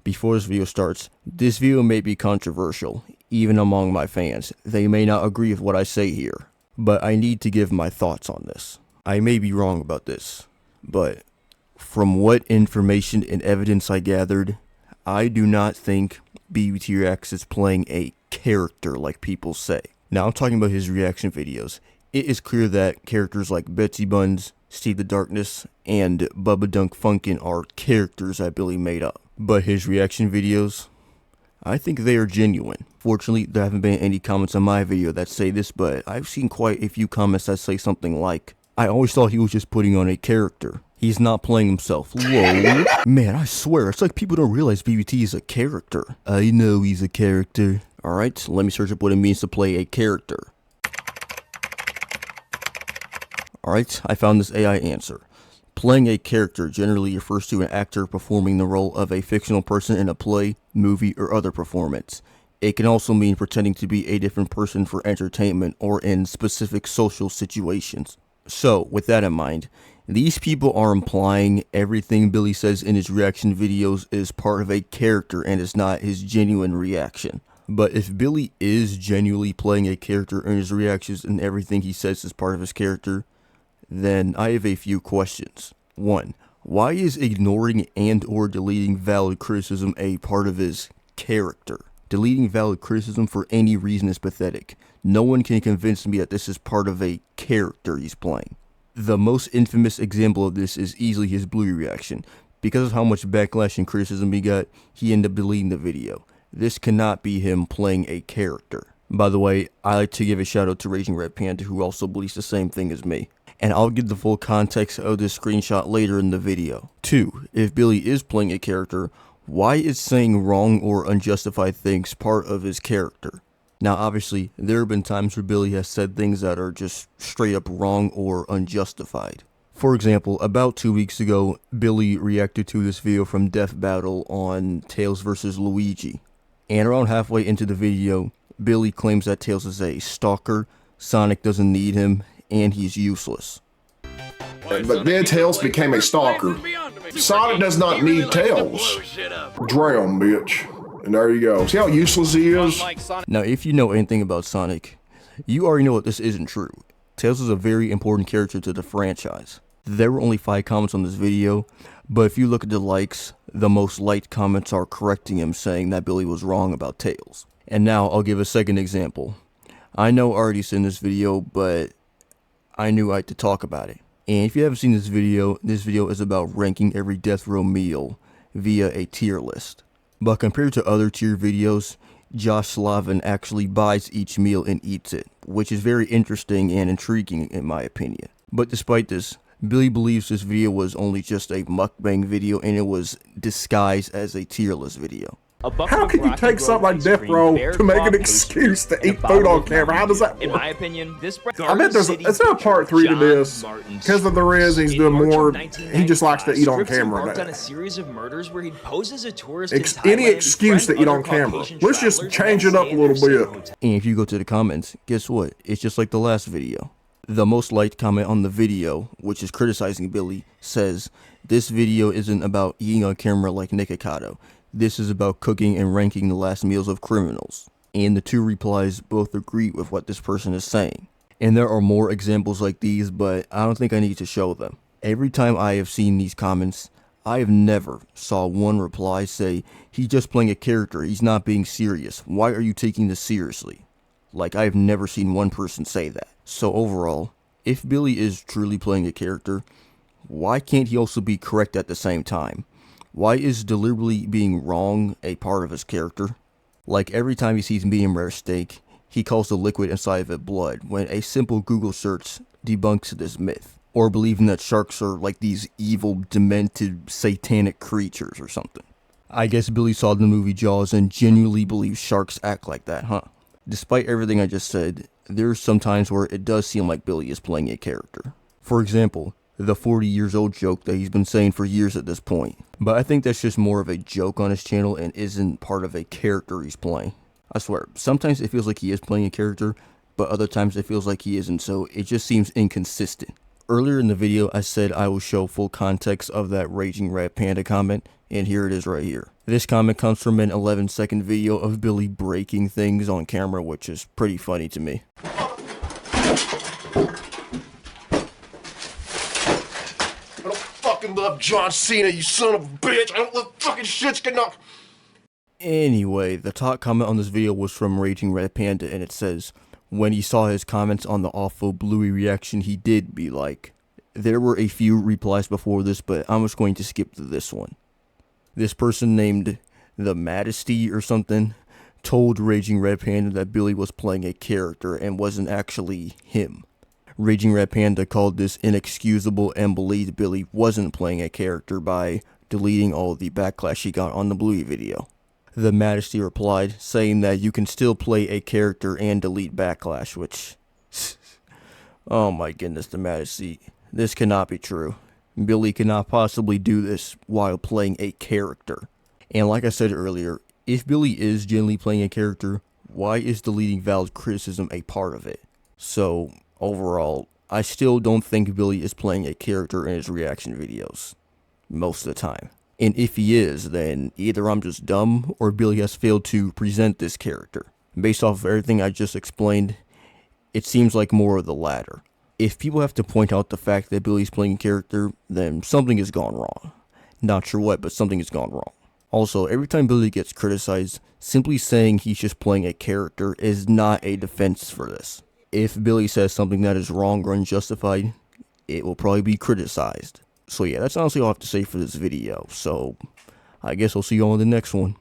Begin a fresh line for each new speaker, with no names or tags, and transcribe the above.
before this video starts, this video may be controversial, even among my fans. They may not agree with what I say here, but I need to give my thoughts on this. I may be wrong about this, but from what information and evidence I gathered, I do not think BBTReacts is playing a character like people say. Now I'm talking about his reaction videos. It is clear that characters like Betsy Buns, Steve the Darkness, and Bubba Dunk Funkin' are characters that Billy made up. But his reaction videos, I think they are genuine. Fortunately, there haven't been any comments on my video that say this, but I've seen quite a few comments that say something like, I always thought he was just putting on a character. He's not playing himself. Whoa. Man, I swear, it's like people don't realize BBT is a character. I know he's a character. Alright, let me search up what it means to play a character. Alright, I found this AI answer. Playing a character generally refers to an actor performing the role of a fictional person in a play, movie, or other performance. It can also mean pretending to be a different person for entertainment or in specific social situations. So, with that in mind, these people are implying everything Billy says in his reaction videos is part of a character and is not his genuine reaction. But if Billy is genuinely playing a character in his reactions and everything he says is part of his character, then I have a few questions. 1. Why is ignoring and or deleting valid criticism a part of his character? Deleting valid criticism for any reason is pathetic. No one can convince me that this is part of a character he's playing. The most infamous example of this is easily his Bluey reaction. Because of how much backlash and criticism he got, he ended up deleting the video. This cannot be him playing a character. By the way, I like to give a shout out to Raging Red Panda, who also believes the same thing as me. And I'll give the full context of this screenshot later in the video. 2. If Billy is playing a character, why is saying wrong or unjustified things part of his character? Now obviously, there have been times where Billy has said things that are just straight up wrong or unjustified. For example, about 2 weeks ago, Billy reacted to this video from Death Battle on Tails vs. Luigi. And around halfway into the video, Billy claims that Tails is a stalker, Sonic doesn't need him, and he's useless.
But then Tails became a stalker. Sonic does not need Tails. Drown, bitch. And there you go. See how useless he is?
Now, if you know anything about Sonic, you already know that this isn't true. Tails is a very important character to the franchise. There were only 5 comments on this video, but if you look at the likes, the most liked comments are correcting him, saying that Billy was wrong about Tails. And now, I'll give a second example. I know I already seen this video, but I knew I had to talk about it. And if you haven't seen this video is about ranking every death row meal via a tier list. But compared to other tier videos, Josh Slavin actually buys each meal and eats it, which is very interesting and intriguing in my opinion. But despite this, Billy believes this video was only just a mukbang video and it was disguised as a tier list video.
How can you take something like Death Row to make an excuse to eat food on camera? How does that work?
In my opinion, this
I bet is there a part 3 to this? Because if there is, he's doing more. He just likes to eat on camera.
On a series of murders where he'd pose as a tourist
Any excuse to eat on camera. Let's just change it up a little bit.
And if you go to the comments, guess what? It's just like the last video. The most liked comment on the video, which is criticizing Billy, says, "This video isn't about eating on camera like Nikocado. This is about cooking and ranking the last meals of criminals." And the 2 replies both agree with what this person is saying. And there are more examples like these, but I don't think I need to show them. Every time I have seen these comments, I have never saw one reply say, "He's just playing a character, he's not being serious. Why are you taking this seriously?" Like, I have never seen one person say that. So overall, if Billy is truly playing a character, why can't he also be correct at the same time? Why is deliberately being wrong a part of his character? Like every time he sees medium rare steak, he calls the liquid inside of it blood, when a simple Google search debunks this myth. Or believing that sharks are like these evil, demented, satanic creatures or something. I guess Billy saw the movie Jaws and genuinely believes sharks act like that, huh? Despite everything I just said, there's some times where it does seem like Billy is playing a character. For example, the 40 years old joke that he's been saying for years at this point. But I think that's just more of a joke on his channel and isn't part of a character he's playing. I swear, sometimes it feels like he is playing a character, but other times it feels like he isn't, so it just seems inconsistent. Earlier in the video, I said I will show full context of that Raging Red Panda comment. And here it is right here. This comment comes from an 11-second video of Billy breaking things on camera, which is pretty funny to me.
I don't fucking love John Cena, you son of a bitch. I don't love fucking shit getting up.
Anyway, the top comment on this video was from Raging Red Panda, and it says, when he saw his comments on the awful Bluey reaction, he did be like. There were a few replies before this, but I'm just going to skip to this one. This person named The Majesty or something told Raging Red Panda that Billy was playing a character and wasn't actually him. Raging Red Panda called this inexcusable and believed Billy wasn't playing a character by deleting all the backlash he got on the Bluey video. The Majesty replied, saying that you can still play a character and delete backlash, which... oh my goodness, The Majesty. This cannot be true. Billy cannot possibly do this while playing a character. And like I said earlier, if Billy is genuinely playing a character, why is deleting valid criticism a part of it? So, overall, I still don't think Billy is playing a character in his reaction videos. Most of the time. And if he is, then either I'm just dumb or Billy has failed to present this character. Based off of everything I just explained, it seems like more of the latter. If people have to point out the fact that Billy's playing a character, then something has gone wrong. Not sure what, but something has gone wrong. Also, every time Billy gets criticized, simply saying he's just playing a character is not a defense for this. If Billy says something that is wrong or unjustified, it will probably be criticized. So yeah, that's honestly all I have to say for this video. So, I guess I'll see you all in the next one.